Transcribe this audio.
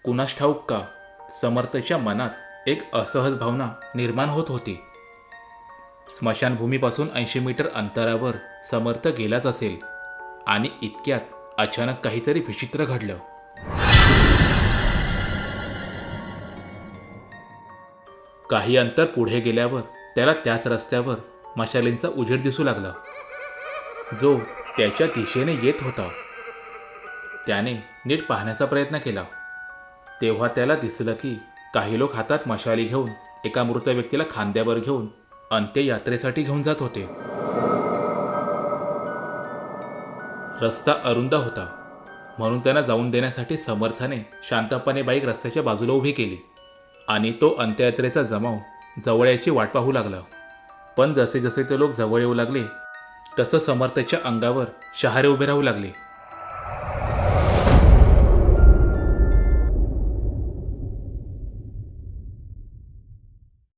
कुणास ठाऊक का समर्थच्या मनात एक असहज भावना निर्माण होत होती. स्मशानभूमीपासून 80 मीटर अंतरावर समर्थ गेलाच असेल आणि इतक्यात अचानक काहीतरी विचित्र घडलं. काही अंतर पुढे गेल्यावर त्याला त्याच रस्त्यावर मशालींचा उजेड दिसू लागला, जो त्याच्या दिशेने येत होता. त्याने नीट पाहण्याचा प्रयत्न केला तेव्हा त्याला दिसलं की काही लोक हातात मशाली घेऊन एका मृत व्यक्तीला खांद्यावर घेऊन अंत्ययात्रेसाठी घेऊन जात होते. रस्ता अरुंद होता म्हणून त्यांना जाऊन देण्यासाठी समर्थाने शांतपणे बाईक रस्त्याच्या बाजूला उभी केली आणि तो अंत्ययात्रेचा जमाव जवळ याची वाट पाहू लागला. पण जसे जसे ते लोक जवळ येऊ लागले तसं समर्थच्या अंगावर शहारे उभे राहू लागले.